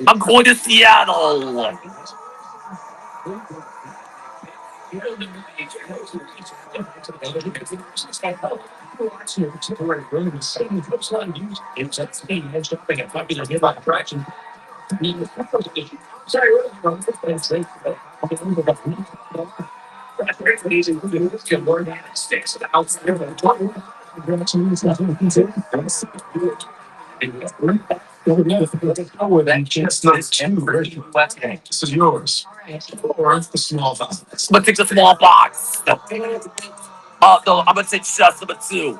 I'm going to Seattle. I'm gonna take the small box. No, I'm gonna take chest number two.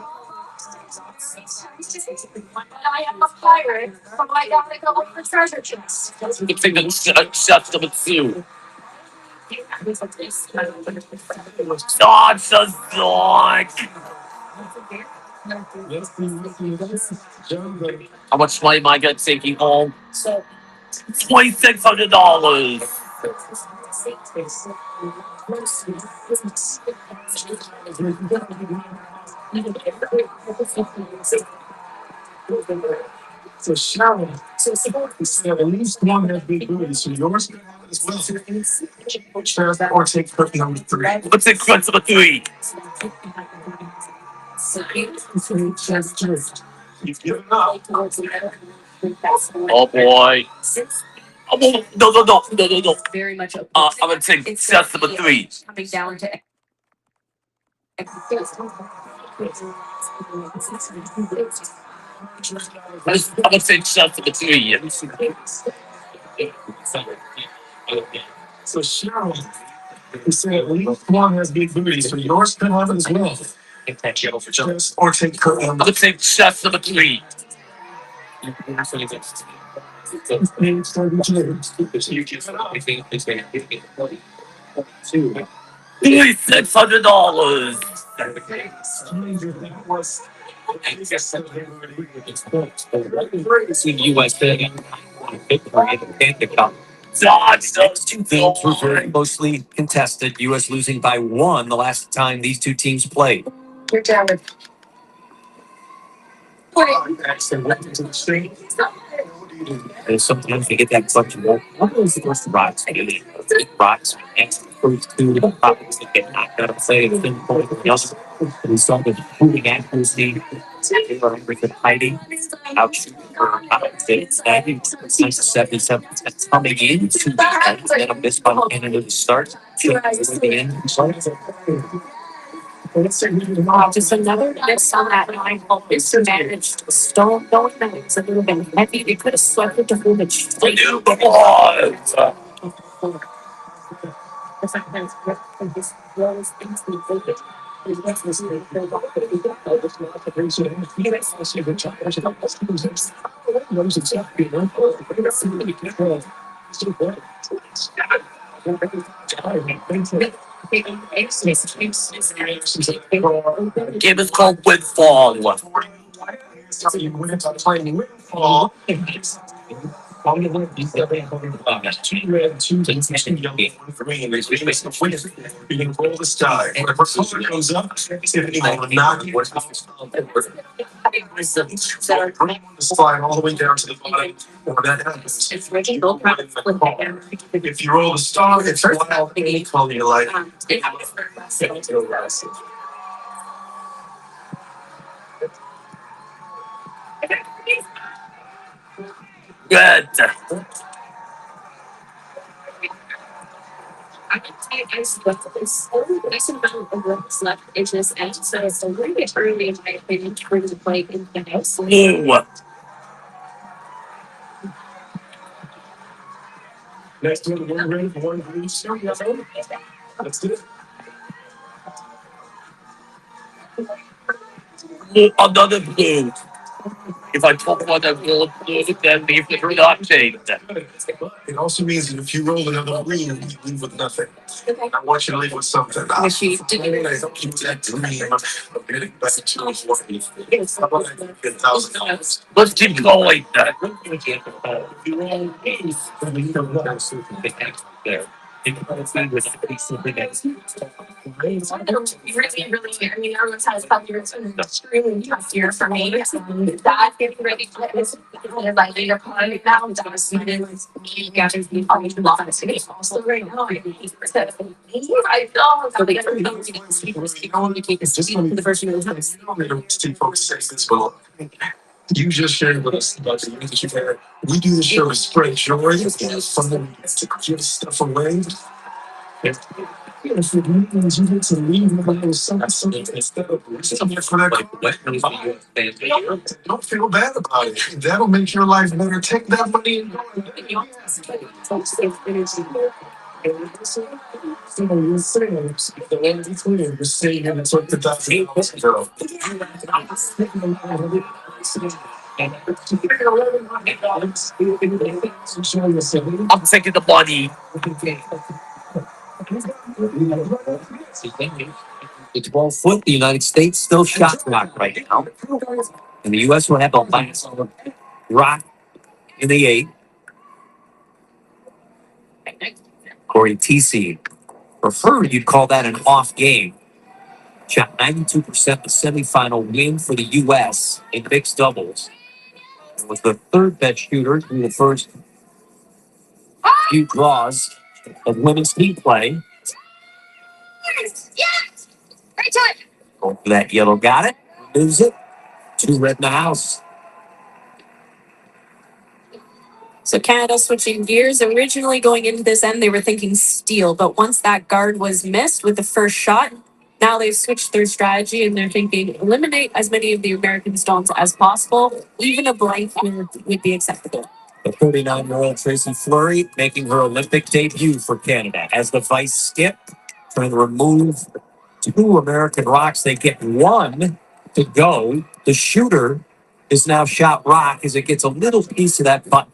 I'm gonna take the chest number two. Dodge the Zork. How much money am I gonna take you home? $2,600. Let's take crunch number three. Oh boy. Oh, no. I'm gonna take chest number three. I'm gonna take chest number three. I'm gonna take chest number three. $600. USA Next two games were very closely contested. U.S. losing by one the last time these two teams played. And sometimes you get that question, well, what was the first rocks? Rocks and first two problems that get knocked out of play. It's been everything else. We saw the moving accuracy, with hiding, out shooting for it's 77% coming into the end, and then a miss by Canada to start. The end. Just another miss on that line hole. It's managed to stone going that it's a little bit heavy. They could have swept it to hold it straight. Game is called Windfall. Slide all the way down to the bottom. When that happens, if you roll the star, it's wild. Call you like. Good. Blue. Next one blue. Let's do it. Another blue. If I talk about that blue, then leave the not changed. It also means that if you roll another green, you leave with nothing. I want you to leave with something. I help you with that dream of getting back to $1,000. Let's keep going. If you roll these, then you don't know there. Really, I mean, our last 5 years been an extremely tough year for me. That getting ready for this like later part now, I'm devastated. You guys are being probably too long to get also right now. I know. So they only keep this just the first few times. Steve folks say this, but you just shared with us about the years that you've had. We do the show to spread joy and fun to give stuff away. If it means you get to leave with a little something instead of something for that, don't feel bad about it. That'll make your life better. Take that money and go. You're saying the land is clear. You're saying and it's like the I'm taking the money. It's 12 foot. The United States still shot rock right now. And the U.S. will have the last rock in the 8. Corey TC. Preferred, you'd call that an off game. Shot 92% the semifinal win for the U.S. in mixed doubles. It was the third best shooter in the first few draws of women's heat play. Right to it. Go for that yellow, got it. Moves it. 2 red in the house. So Canada switching gears. Originally going into this end, they were thinking steal, but once that guard was missed with the first shot, now they've switched their strategy and they're thinking eliminate as many of the American stones as possible. Even a blank would be acceptable. The 39-year-old Tracy Fleury making her Olympic debut for Canada as the vice skip, trying to remove 2 American rocks. They get 1 to go. The shooter is now shot rock as it gets a little piece of that button.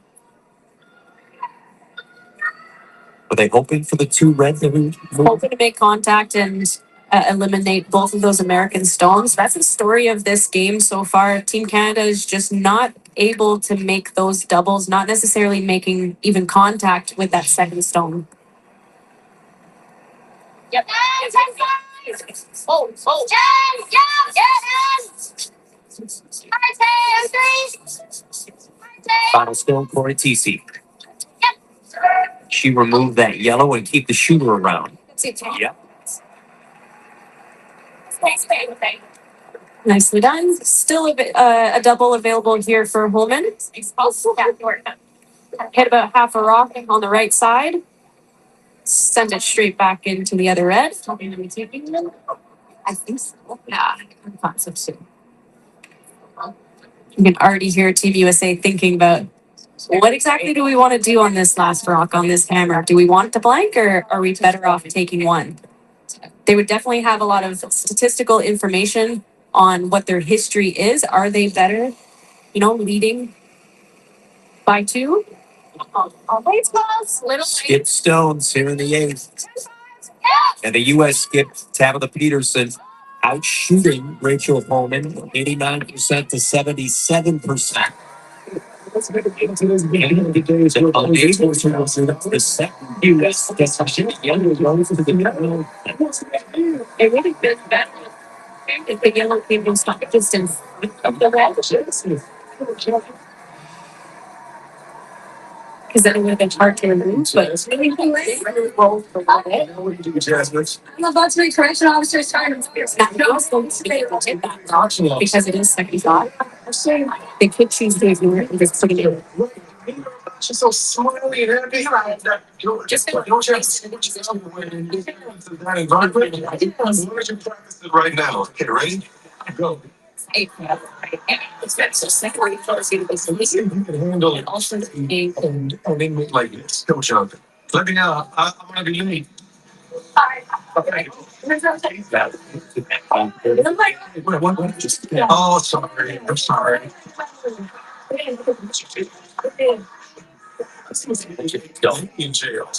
they hoping for the two red? Hoping to make contact and eliminate both of those American stones. That's the story of this game so far. Team Canada is just not able to make those doubles, not necessarily making even contact with that second stone. Yep. Oh. Final stone for TC. She removed that yellow and keep the shooter around. Yep. Nicely done. Still a double available here for Holman. Hit about half a rock on the right side. Send it straight back into the other red. I think so. Yeah, I thought so too. You can already hear Team USA thinking about what exactly do we want to do on this last rock, on this hammer? Do we want to blank or are we better off taking one? They would definitely have a lot of statistical information on what their history is. Are they better, leading by two? Skip Stones here in the eighth. And the U.S. skipped Tabitha Peterson out shooting Rachel Holman 89% to 77%. The second U.S. gets shooting yellow goes to the middle. It would have been better if the yellow came from stock distance of the red. Because then it would have been hard to remove, but it's really roll for it. I'm about to make correction officers trying to because it is second thought. They could choose to ignore it and just put it in. She's so smiley and happy. Just don't chance to that environment. Why don't you practice it right now? Okay, ready? Go. It's so second you can handle it. Also, and like this. Go, Chuck. Let me know. I'm gonna be late. Okay. Oh, sorry. I'm sorry. Don't be in jail.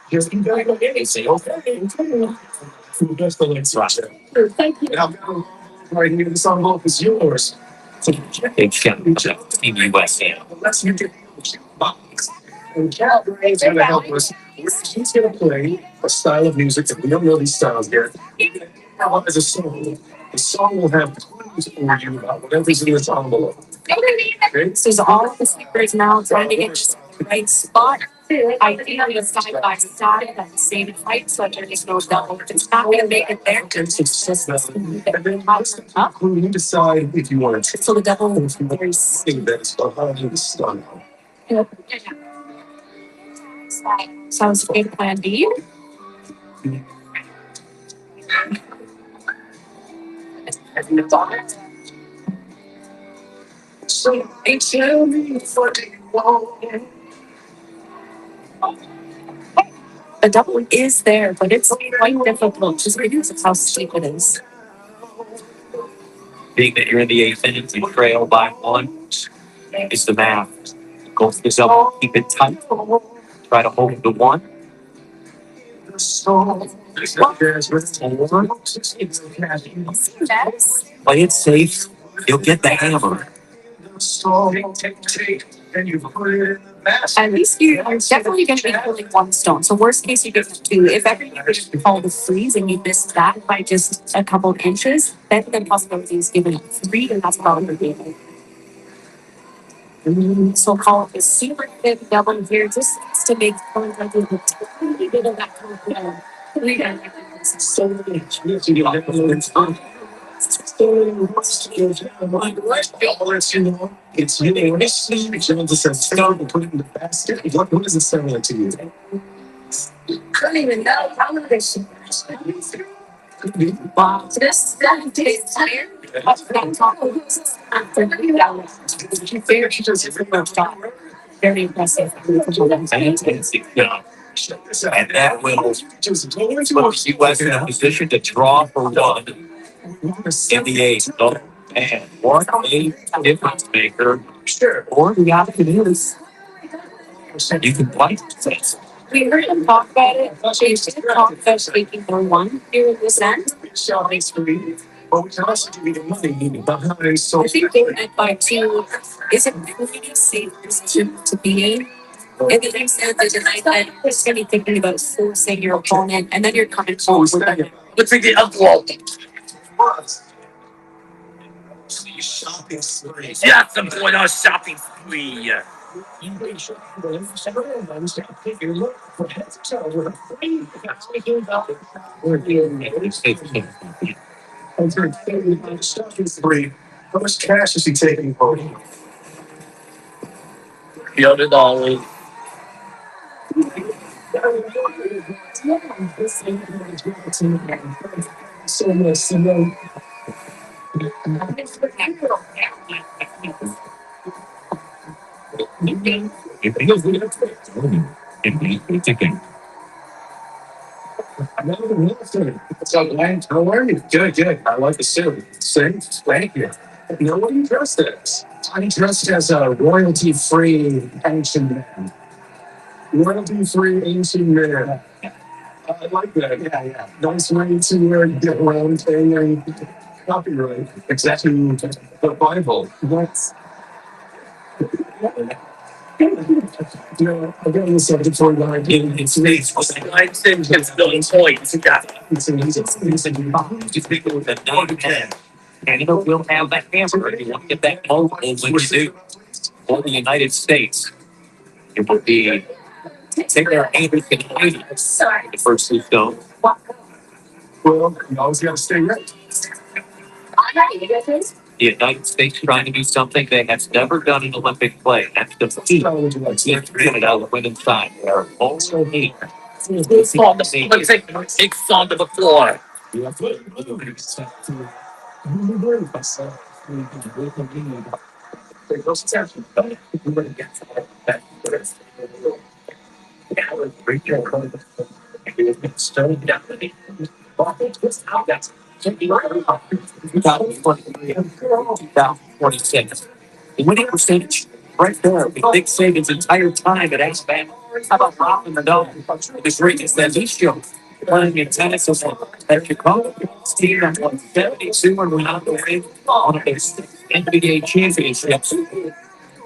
Here's who does the next roster? Thank you. Now, right here, this envelope is yours. Big championship, Team USA. Let's you get box. And Calgary's going to help us. She's going to play a style of music that we don't know these styles yet. Now, as a song, the song will have clues for you about whatever's in this envelope. Okay? This is all of the secrets now trying to get the right spot. Ideally, a side by side at the same height, so there's no double. It's not going to make it there. It's just and then up. You decide if you want to. So the double is very sing that's behind the stun. Sounds good. Plan B. So they tell me what do you want? A double is there, but it's quite difficult just because of how steep it is. Being that you're in the eighth inning, you trail by one is the math. Go for the double, keep it tight. Try to hold the one. Play it safe. You'll get the hammer. At least you're definitely going to be holding one stone. So worst case, you get two. If ever you could call the freeze and you miss that by just a couple of inches, then the possibility is giving up three, and that's probably the so call it a super thick double here, just to make contact with the tiny bit of that confidence. So it's really to put it in the basket. What does it sound like to you? Couldn't even know how much this. Wow, this tastes tired. Very impressive. And that will put the U.S. in a position to draw for one in the eighth. And one eighth difference maker. Sure. Or the option is You can play. We heard them talk about it. They did talk about taking their one here in this end. But we can also give you the money behind so I think going up by two is a pretty safe position to be in. And then you said that tonight that you're just going to be thinking about forcing your opponent, and then you're coming home with them. let's take the envelope. Shopping spree. Yes, I'm going on a shopping spree. Spree. How much cash is he taking home? $300. What's up, Glenn? How are you? Good, good. I like the suit. Thanks. Thank you. You know what are you dressed as? I'm dressed as a royalty-free ancient man. Royalty-free ancient man. I like that. Yeah, yeah. Nice way to get around thing and copyright. Exactly. The Bible. That's. You know, I got this subject for line in space. I think it's building points. It's an easy. Just people with a 9 Canada will have that hammer if you want to get that mobile when you do. For the United States, it would be take their Anglican Canadian the first two go. Well, you always got to stay right. The United States trying to do something they have never done in Olympic play. That's the feat. Canada, the women's side. They are also here. It's on the scene. It's onto the floor. The winning percentage right there. Big Saban's entire time at X-Band. How about rocking the dome? The greatness that he showed playing in tennis at Chicago. Team that won 72 and went out the way on his NBA championships.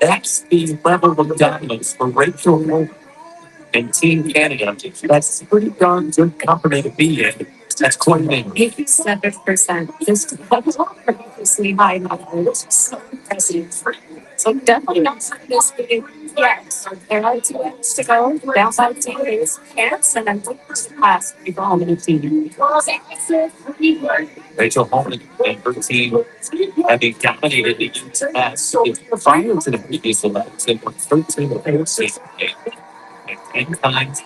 That's the level of dominance for Rachel Wolf and Team Canada. That's pretty darn good company to be in. That's quite an 87%. Just ridiculously high numbers. So impressive. So definitely not something this big yet. There are 2 ends to go. Downside team is Cats, and then first class people on the team. Rachel Holman and her team having dominated the U.S. prior to the previous Olympics. They won 13 of 14 and 10 times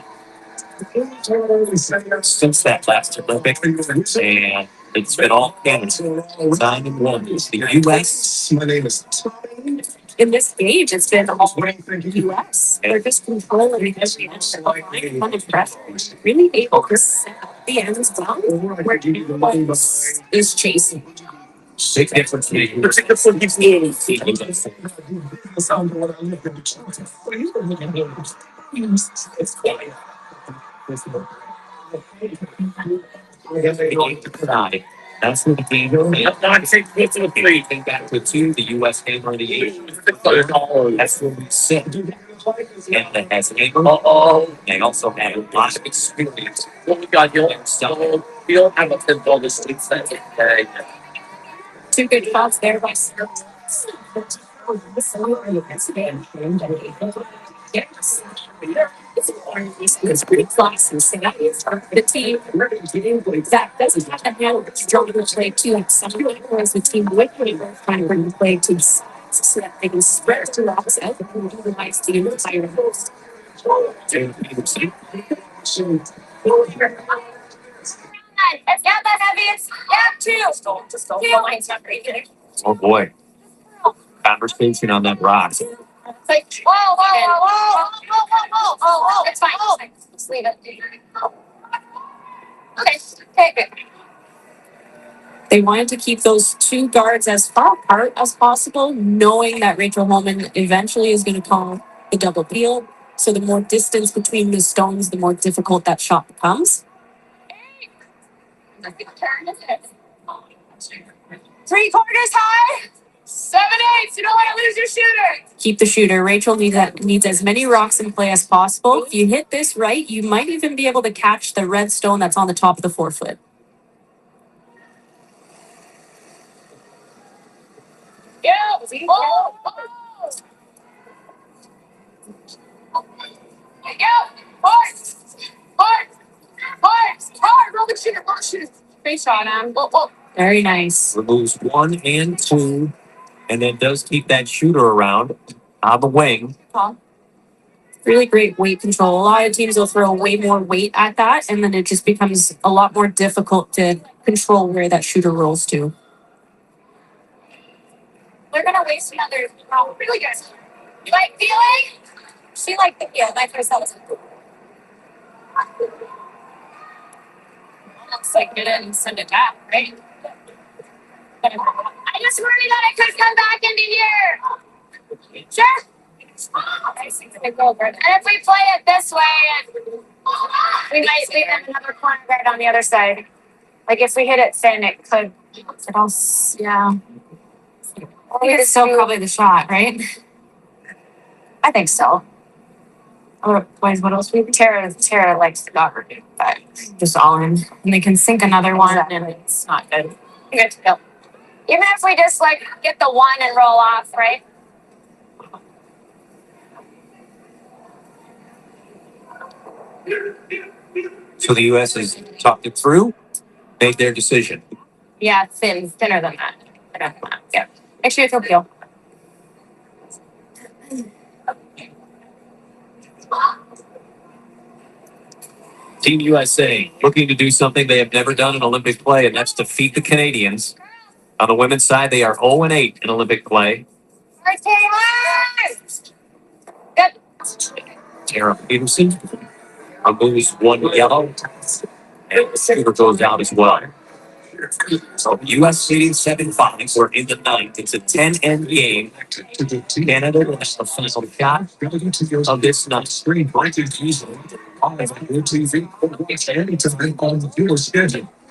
since that last Olympic. And it's been all Canada. 9-1 is the U.S. My name is Tommy. In this age, it's been all the U.S. They're just controlling every kind of pressure. Really able to set the ends down where everyone is chasing. Big difference. Particularly gives me anything. That's what the game is. Not take it to the 3. Think back to 2, the U.S. hammer the 8. That's where we sit. And that has they also have a lot of experience. What we got here, so we don't have a pinball the streets that day. 2 good shots there by Sir. Yes. It's pretty classy. The team that doesn't have that now strong to play too. Some of the team with trying to bring the play to so that they can spread to the opposite and utilize the entire host. It's got that heavy. It's Oh boy. Conversation on that rock. It's like, whoa. It's fine. Just leave it. Okay, take it. They wanted to keep those 2 guards as far apart as possible, knowing that Rachel Holman eventually is going to call the double peel. So the more distance between the stones, the more difficult that shot becomes. 3/4 high. 7/8. You don't want to lose your shooter. Keep the shooter. Rachel needs as many rocks in play as possible. If you hit this right, you might even be able to catch the red stone that's on the top of the 4-foot. Yeah. Oh. Hard. Roll the shooter. Great shot, Em. Very nice. Removes 1 and 2, and then does keep that shooter around on the wing. Really great weight control. A lot of teams will throw way more weight at that, and then it just becomes a lot more difficult to control where that shooter rolls to. They're gonna waste another. Oh, really good. You like feeling? She liked the feel. My first was looks like get it and send it back, right? I just worried that it could come back into here. Sure. And if we play it this way, we might leave them another corner guard on the other side. Like if we hit it thin, it could. Yeah. It's still probably the shot, right? I think so. Otherwise, what else we do? Tara likes the dogger, but Just all in. And they can sink another one, Exactly. and it's not good. good to go. Even if we just like get the one and roll off, right? So the U.S. has talked it through, made their decision. Yeah, thinner than that. Yeah. Make sure you throw peel. Team USA looking to do something they have never done in Olympic play, and that's defeat the Canadians. On the women's side, they are 0-8 in Olympic play. Good. Tara Peterson removes 1 yellow, and the shooter goes out as well. So U.S. leading 7-5. We're in the ninth. It's a 10-end game. Canada is the final shot of this night.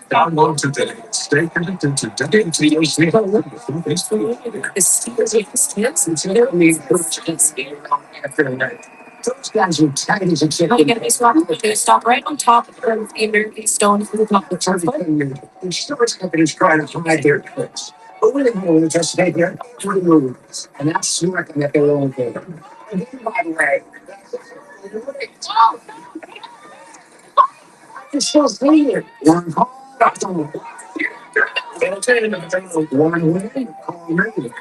Download today. Stay connected to Those guys are tight as a chicken. You get this rock, they stop right on top of the American stone from the top of the 4-foot. Insurance companies try to hide their tricks. But when they go to just take their three moves, and that's smirking at their own game. And then, by the way, it's supposed to be one call. One way, call me.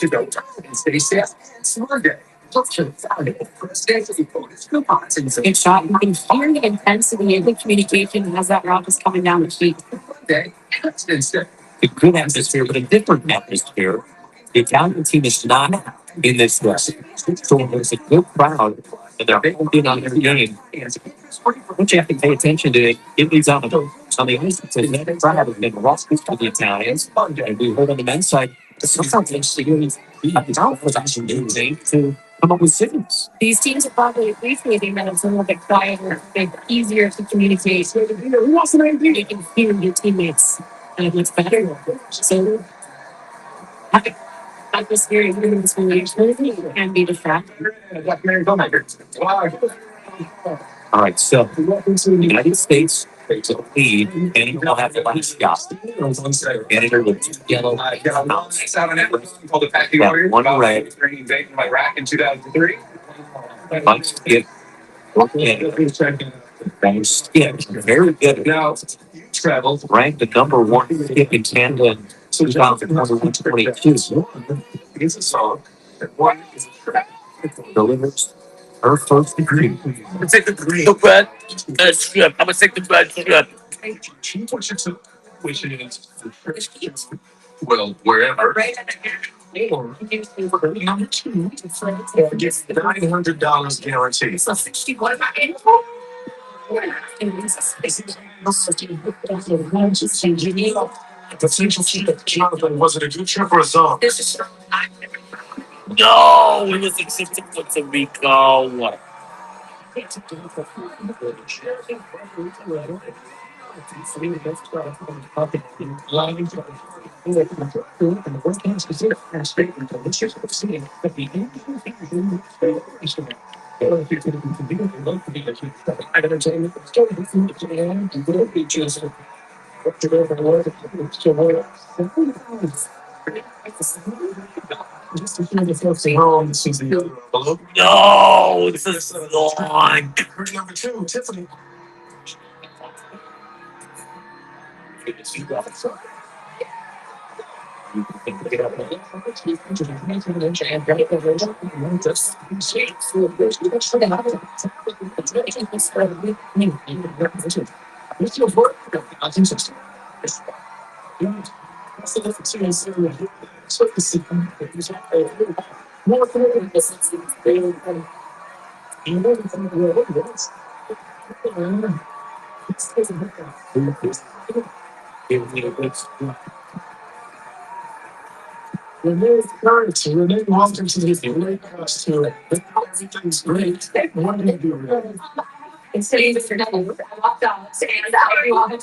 To go they say it's Monday. Good shot. You can hear the intensity of the communication as that rock is coming down the sheet. A good atmosphere, but a different atmosphere. The Italian team is not in this dress. So there's a good crowd, and they're holding on their game. What you have to pay attention to, it leads on the ice. It's a crowd has been rough to the Italians. And we heard on the men's side, sometimes it's to come up with signals. These teams are probably appreciating that it's a little bit quieter, a bit easier to communicate. You can hear your teammates, and it looks better. So, atmosphere in this relationship can be distracting. All right, so the United States takes a lead, and we'll have the last shot. Canada with yellow. Yeah, one red. Iraq in 2003. One skip. One skip. Very good. Now, you traveled. Ranked the number 1 skip in Canada in 2022. It's a song. One is a track. Delivers her first degree. I'm gonna take the green. The red strip. I'm gonna take the red strip. She puts it to which is well, wherever. Or number 2, gets $900 guaranteed. So 61 Potential trip, Jonathan, was it a good trip or a song? This is No, it was accepted Puerto Rico. No, this is long. Where's number two, Tiffany? Renee Curtis, Renee, welcome to the great costume. Everything's great. What do you do, Renee? Instead of even I walked off and everyone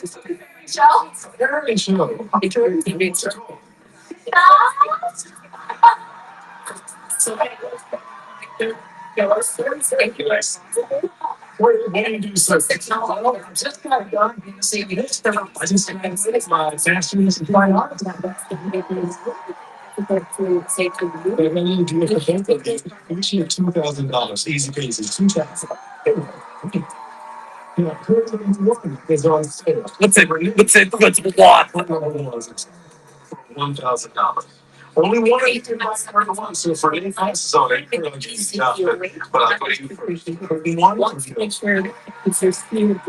show. Very show. So thank you guys. What do you do, sir? I'm just kind of done. You see, this stuff. I just kind of say my master's in fine art. But when you do it for both of these, we should $2,000. Easy peasy. 2,000. You know, currently one is on sale. What's it? What's what? $1,000. Only one of you can buy for one, so for any classes on it, you're gonna get stuff. But I'm putting you first. One to make sure it's your speed.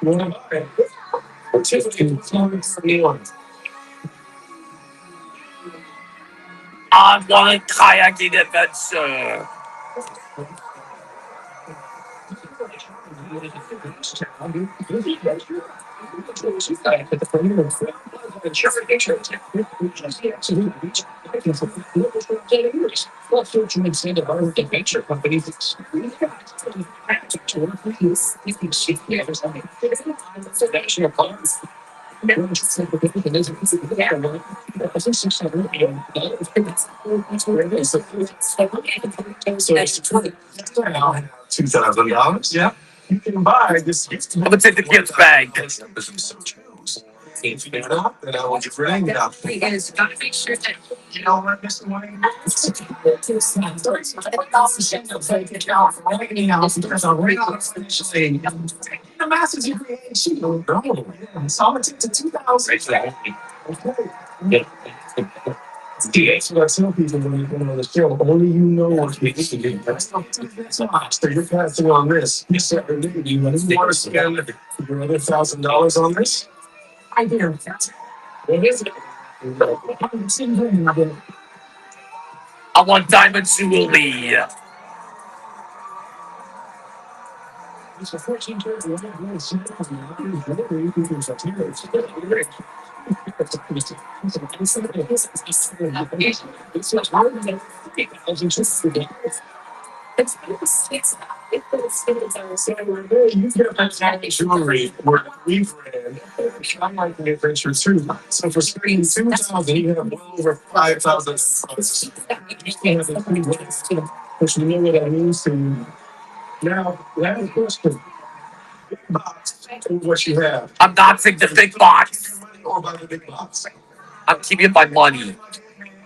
One of it. Tiffany, one. I want a kayaking adventure. $2,000. Yeah. You can buy this gift. I'm gonna take the gift bag. If you're not, then I want you to bring it up. You know what, Mr. Wayne? The master's degree ain't cheap. No. So I'm gonna take the 2,000. Okay. That's what I tell people when you go on the show. Only you know what you need to do. That's not so you're passing on this. You said you want to spend your other $1,000 on this? I do. What is it? I want diamond jewelry. It's a 14 years old. You get that jewelry where we've read. I'm like the adventure too. So for spending 2,000, you have well over 5,000. You can't have the free ones. But you know what that means to you. Now, last question. Big box. What you have. I'm not taking the big box. Or by the big box. I'm keeping my money.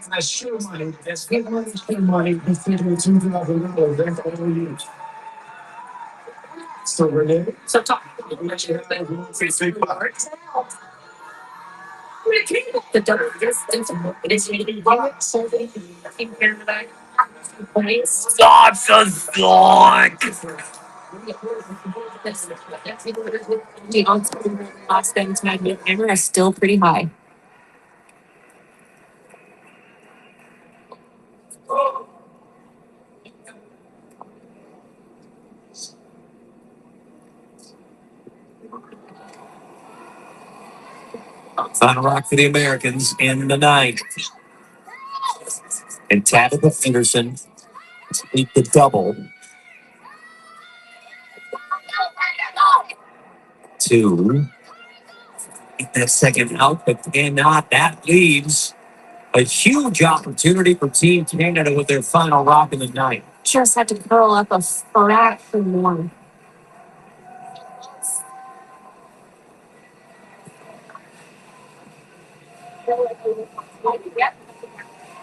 That's sure money. That's big money, free money. He's taking $2,000. That's all you use. So Renee, So talk. what you have is big box. The double distance it is really box. So they in Canada. Stop the song. The Austin magnet hammer are still pretty high. Final rock for the Americans in the ninth. And Tabitha Henderson to beat the double to get that second out, but cannot. That leaves a huge opportunity for Team Canada with their final rock in the night. Just had to curl up a fraction more.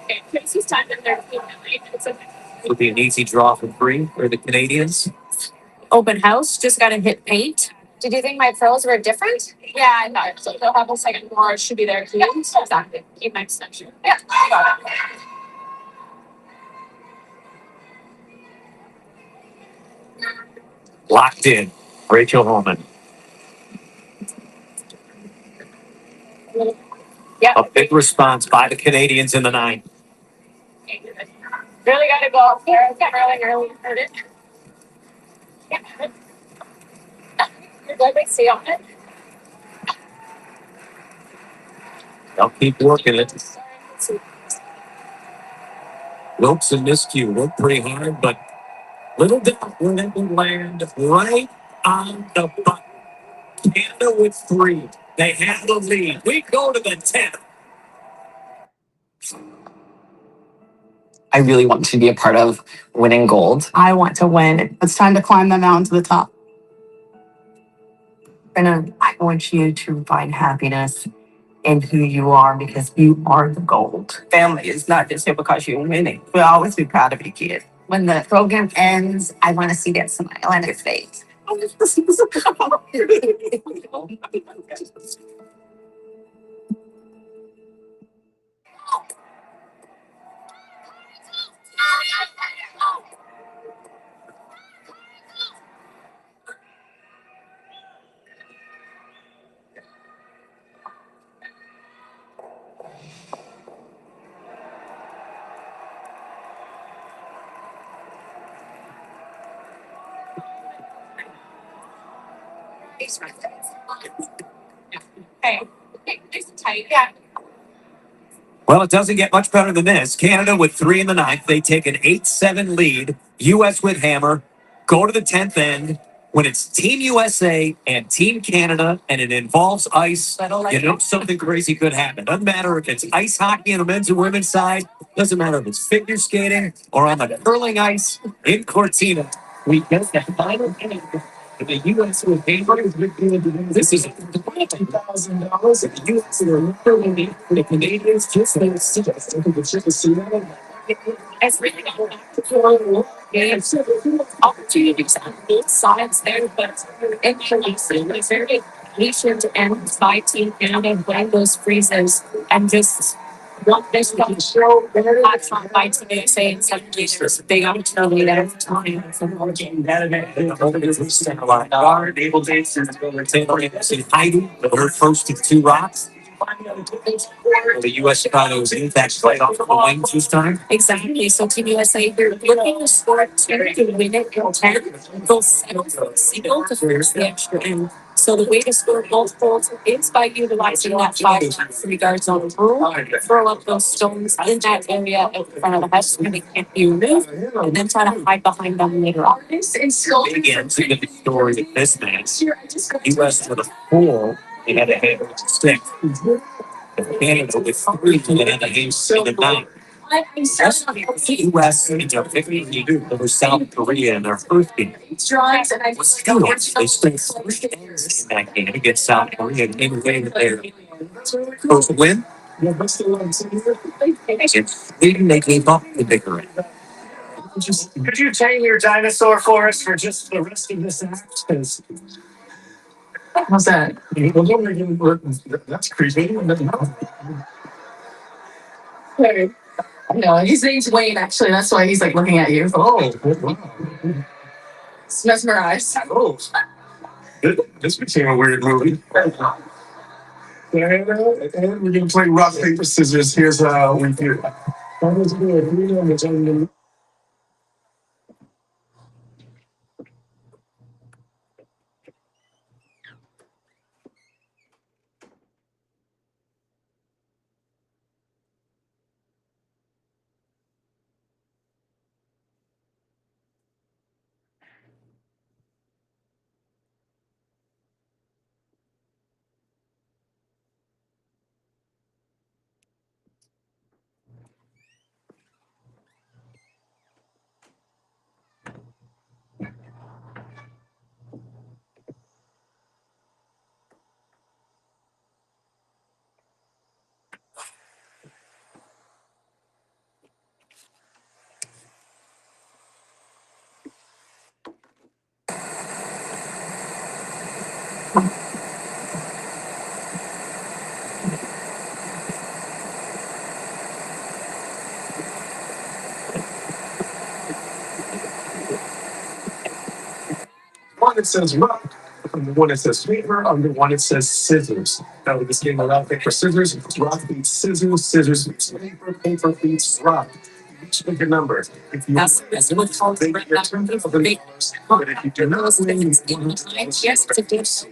Okay, Tracy's time in there. Would be an easy draw for three for the Canadians. Open house, just got to hit paint. Did you think my pearls were different? Yeah, I thought so. They'll have a second more. It should be there too. Exactly. Keep my extension. Yeah, got it. Locked in. Rachel Holman. Yeah. A big response by the Canadians in the ninth. Really got to go up there. Early. Heard it. Yeah. You're good. We see on it. They'll keep working it. Wilkes and Miscue work pretty hard, but little doubt when it will land right on the button. Canada with three. They have the lead. We go to the 10th. I really want to be a part of winning gold. I want to win. It's time to climb the mountain to the top. Brenna, I want you to find happiness in who you are because you are the gold. Family is not just here because you're winning. We'll always be proud of you, kid. When the program ends, I want to see that smile on your face. Hey, nice and tight. Yeah. Well, it doesn't get much better than this. Canada with three in the ninth. They take an 8-7 lead. U.S. with hammer. Go to the 10th end. When it's Team USA and Team Canada and it involves ice, you know something crazy could happen. Doesn't matter if it's ice hockey on the men's and women's side. Doesn't matter if it's figure skating or on the curling ice in Cortina. We get the final game. The U.S. with hammer. This is $20,000. The U.S. the Canadians just made It's really not games, opportunities on both sides there, but in policing, it's very patient and by Team Canada playing those freezes and just want this to show hot shot by Team USA in 7 years. Big opportunity there for time. Heidi with her first of two rocks. The U.S. was in fact played off of the wings this time. Exactly. So Team USA, they're looking to score two to win it in 10. They'll settle for a single to force the extra in. So the way to score multiples is by utilizing that 5-3 guard zone rule. Throw up those stones in that area in front of the house where they can't be removed, and then try to hide behind them later on. Again, to get the story of this match, U.S. with a 4, they had a hand with a 6. Canada with 3, they had a hand in the 9. The U.S. ended up 50 over South Korea in their first game. Still, they stayed first in that game against South Korea and came away with their first win. It's Sweden, they gave up the bigger end. Could you tame your dinosaur for us for just the rest of this act? Because How's that? that's creepy. No, his name's Wayne, actually. That's why he's like looking at you. Oh, wow. He's mesmerized. Oh, this became a weird movie. And we're gonna play rock paper scissors. Here's how we do it. one that says rock, from the one that says paper, on the one that says scissors. Now with this game of rock, paper, scissors, rock beats scissors, scissors beats paper, paper beats rock. You each pick a number. If you That's win, what calls they get your $10,000. But if you do not win, you yes, it's a gift.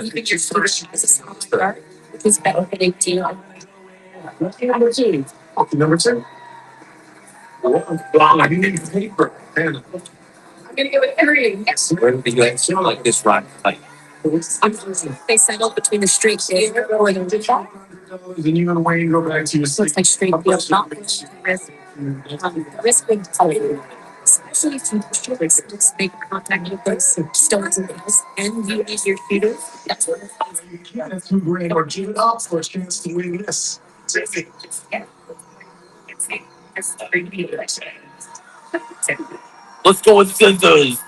Even your first as a song start, which is benefiting to you. Lucky number two. Lucky number two. Wow, you need paper. And I'm gonna give it 3. Where do you guys feel like this rock fight? They settled between the straight deal or the default. then you're gonna wait and go back to your Looks like straight deal, not risk. Risk would tell you, especially if you just make contact with those stones and things, and you need your shooters. That's what you can't have $2,000 or give it up for a chance to win this. Let's go with scissors.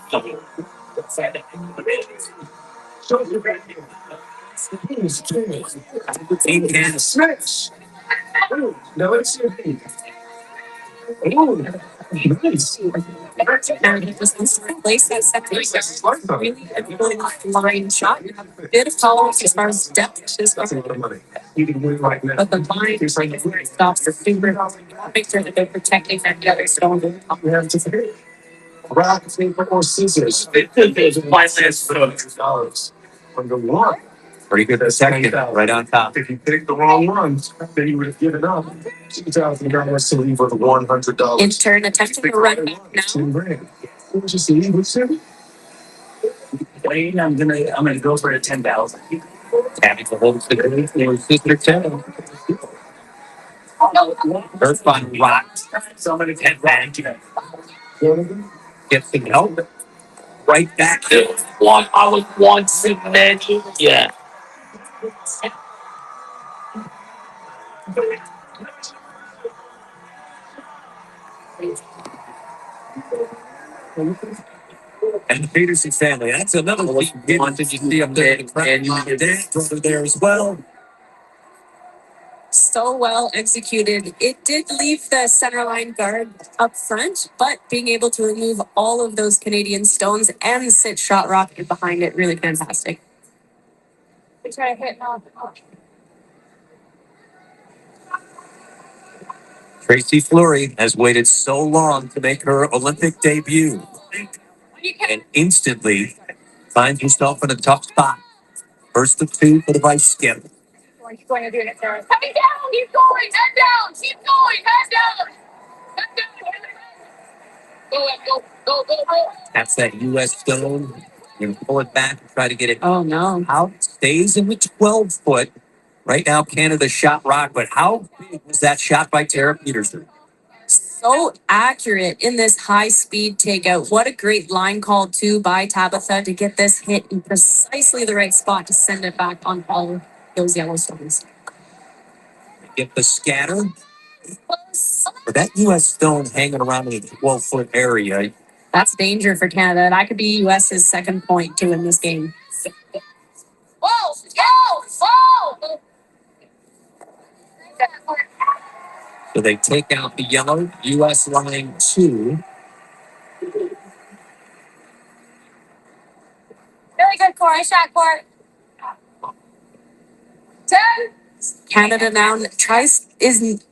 Show your back. Team Canada. Smash. Now let's see your thing. Oh, nice. And it was this place that second really a good line shot. You have a bit of tolerance as far as depth is That's a concerned. lot of money. You can win right now. But the line is like where it stops for super. Make sure that they're protecting that the other stone. You have to pay. Rock, paper, or scissors. Scissors, finance. $100. Under one. Pretty good second, right on top. If you picked the wrong one, then you would have given up $2,000 to leave with $100. In turn, attempting to run back now. $10,000. What was just leave with $7,000? Wayne, I'm gonna go for the 10,000. Having to hold the good for Sister 10. Earth on rocks. So I'm gonna 10 back. Gets the help. Right back. I was once in many. Yeah. And the Peterson family. That's another one you wanted. You see up there. And your dad over there as well. So well executed. It did leave the center line guard up front, but being able to remove all of those Canadian stones and sit shot rocket behind it, really fantastic. We try to hit now. Tracy Fleury has waited so long to make her Olympic debut and instantly finds herself in a tough spot. First of 2 for the vice skip. He's going to do it, Sarah. Coming down. Keep going. Head down. Keep going. Head down. Head down. Go. That's that U.S. stone. You pull it back and try to get it Oh no. out. Stays in the 12 foot. Right now, Canada shot rock, but how big was that shot by Tara Peterson? So accurate in this high speed takeout. What a great line call too by Tabitha to get this hit in precisely the right spot to send it back on all of those yellow stones. Get the scatter. But that U.S. stone hanging around in the 12 foot area. That's danger for Canada. That could be US's second point to win this game. Whoa. So they take out the yellow. U.S. line 2. Really good, Corey. Shot, Corey. 10. Canada now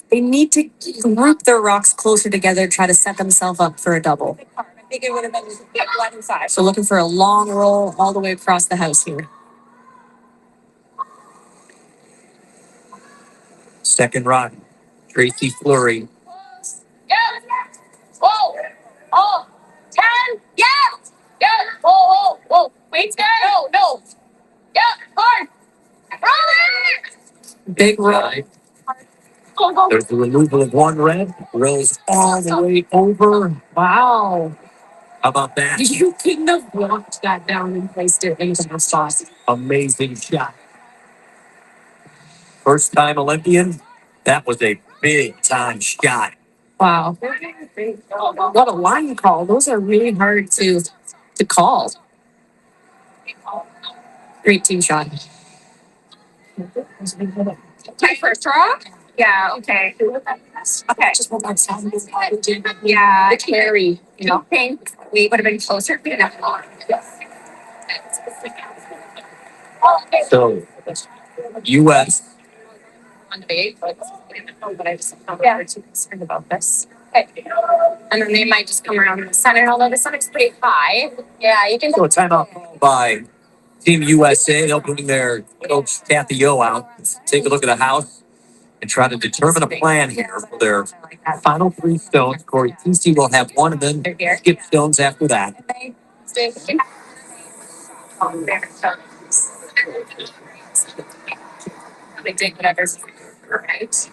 they need to group their rocks closer together, try to set themselves up for a double. I think it would have been 11-5. So looking for a long roll all the way across the house here. Second rock. Tracy Fleury. Yeah. Whoa. Oh. 10. Yeah. Whoa. Wait, no. Yeah. Hard. Roll it. Big roll. Right. There's the removal of one red. Rolls all the way over. Wow. How about that? You couldn't have walked that down and placed it into the spot. Amazing shot. First time Olympian. That was a big time shot. Wow. What a line call. Those are really hard to call. Great team shot. Okay, first draw? Yeah, okay. Okay. Just one more time. Yeah. The carry. You know, think we would have been closer. So, U.S. On debate, but I just not too concerned about this. Okay. And then they might just come around in the center, although the center's pretty high. Yeah, you can. So a timeout called by Team USA. They'll bring their coach Kathy Yo out, take a look at the house, and try to determine a plan here for their final three stones. Corey TC will have one, and then skip stones after that. They did whatever. Right.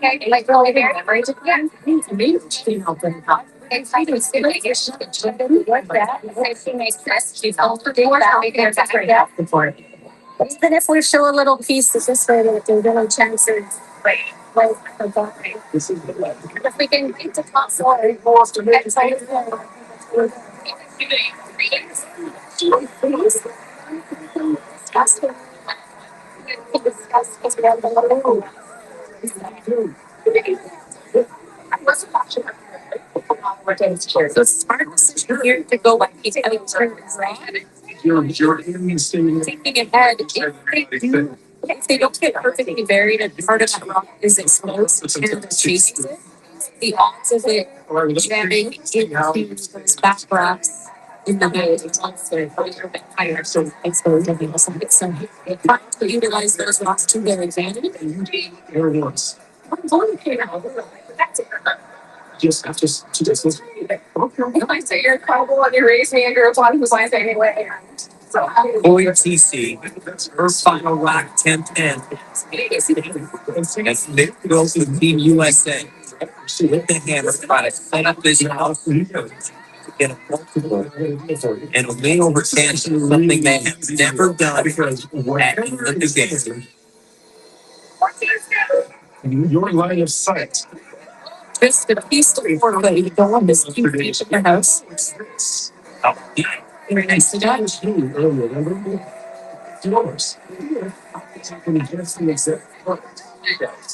Okay, like really very average again. Maybe excited to like you should like that. If she makes this, she's also doing that. Maybe there's a great help for it. Even if we show a little piece of this way that there's really chances like for that. If we can get to top four, excited to so smart decision here to go like he's having turns, right? Your enemy staying Thinking ahead, if they don't get perfectly buried and part of that rock is exposed and the chases it, the odds of it jamming into those back rocks in the night is also a little bit higher. So exposed to the side. So trying to utilize those rocks to their advantage. everyone's I'm going to now. That's it. just If I say you're incredible and you raised me and grew up on who's life anyway. So Corey TC, her final rock 10-10. As Nick goes to Team USA. She hit the hammer, try to set up this house to get a multiple. And a win over Kansas is something they have never done at the game. your line of sight. Just a piece of work that you don't want this cute beach in your house. Oh, yeah. Very nice to dodge. Earlier, remember? Yours.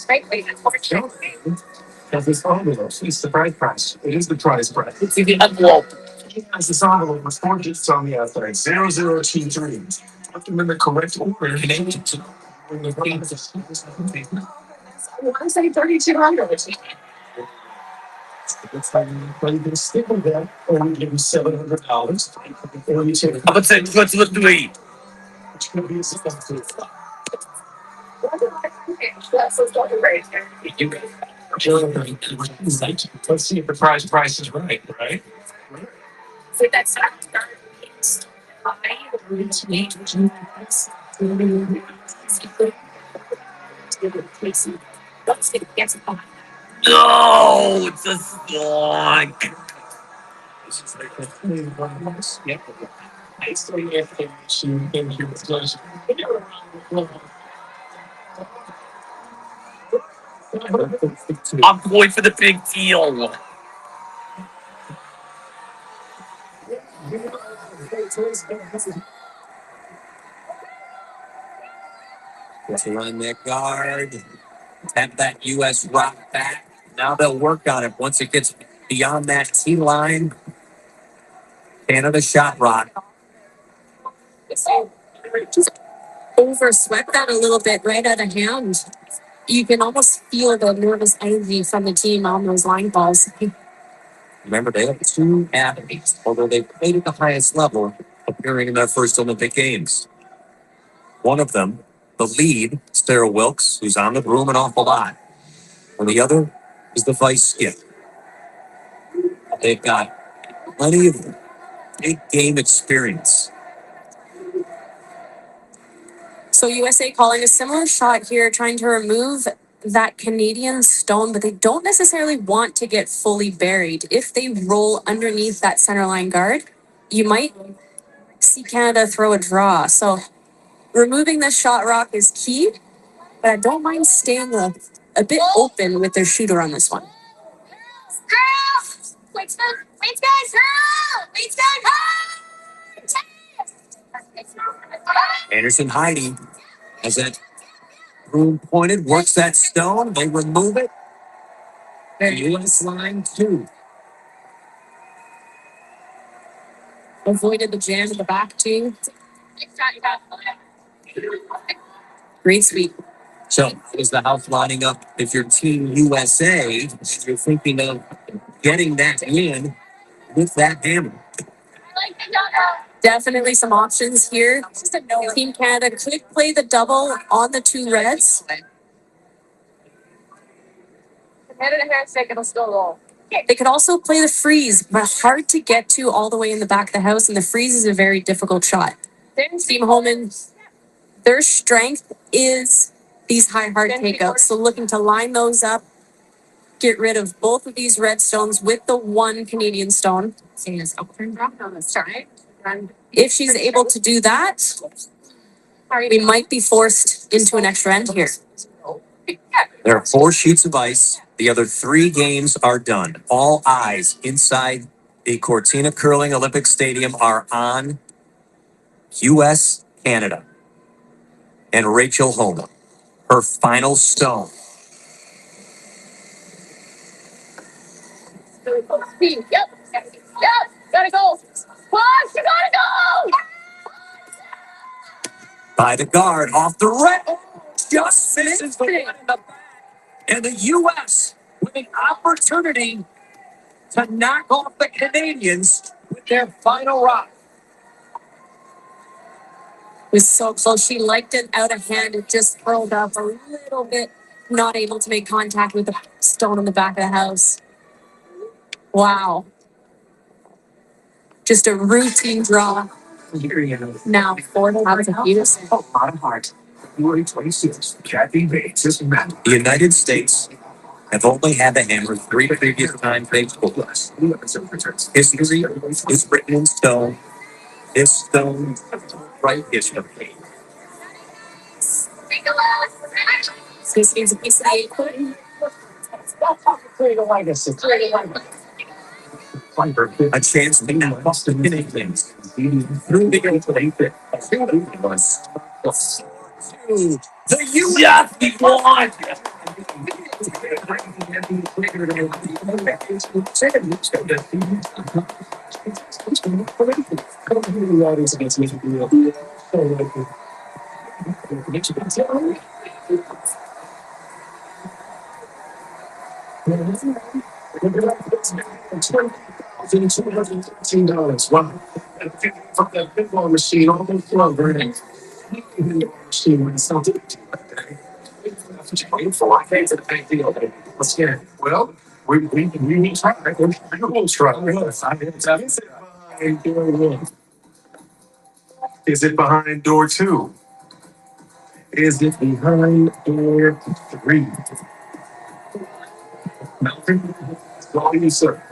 Right? Because this envelope, it's the prize price. It is the prize price. It's the envelope. As this envelope with 4 digits on the outside, 0023. Put them in the correct order. Connected to when the prize. I want to say 3,200. It's like you can stick with that, or we give you $700, or you take. How about say what's with three? Which could be a substitute. That's what's going right. Let's see if the price is right? So that's not No, it's a slog. Yep. I still have to shoot in here with close. I'm going for the big deal. To run that guard, tap that U.S. rock back. Now they'll work on it once it gets beyond that T line. Canada shot rock. just overswept that a little bit right out of hand. You can almost feel the nervous energy from the team on those line balls. Remember, they have two athletes, although they played at the highest level, appearing in their first Olympic Games. One of them, the lead, Sarah Wilkes, who's on the broom an awful lot. And the other is the vice skip. They've got plenty of big game experience. So USA calling a similar shot here, trying to remove that Canadian stone, but they don't necessarily want to get fully buried. If they roll underneath that center line guard, you might see Canada throw a draw. So removing this shot rock is key, but I don't mind staying a bit open with their shooter on this one. Girls! Wait, guys! Wait, guys! Anderson Heidi has that Broom pointed, works that stone. They remove it. And U.S. line 2. Avoided the jam in the back too. Great sweep. So, is the house lining up? If you're Team USA, and you're thinking of getting that win with that hammer. Definitely some options here. Team Canada could play the double on the 2 reds. Hit it a hair stick, it'll still roll. They could also play the freeze, but hard to get to all the way in the back of the house, and the freeze is a very difficult shot. Team Holman, their strength is these high heart takeouts. So looking to line those up, get rid of both of these red stones with the 1 Canadian stone. If she's able to do that, we might be forced into an extra end here. There are 4 sheets of ice. The other 3 games are done. All eyes inside the Cortina Curling Olympic Stadium are on U.S. Canada and Rachel Holman. Her final stone. Yep. Gotta go. Push, you gotta go. By the guard, off the red. Just misses the one in the back. And the U.S. with an opportunity to knock off the Canadians with their final rock. It was so close. She liked it out of hand. It just curled up a little bit, not able to make contact with the stone in the back of the house. Wow. Just a routine draw. Now, 4 times of Peterson. A lot of heart. February 26th, Kathy Bates is mad. The United States have only had the hammer 3 previous times they've pulled us. History is written in stone. This stone, right history. This is a piece of the equipment. A chance to now bust the many things. Through the opening that the U.S. Yes, he won! $215. Wow. From that pinball machine almost flow, right? Machine when something. That's what you're waiting for. I think it's a big deal. Let's get it. Well, we need to try. We'll try. Is it behind door 2? Is it behind door 3? Melvin, all you, sir.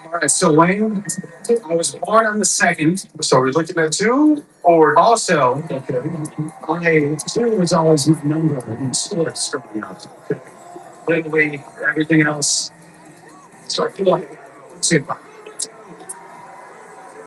All right, so Wayne, I was born on the 2nd, so we're looking at 2, or also, okay, my 2 was always my number in sports growing up. Lately, everything else, so I feel like,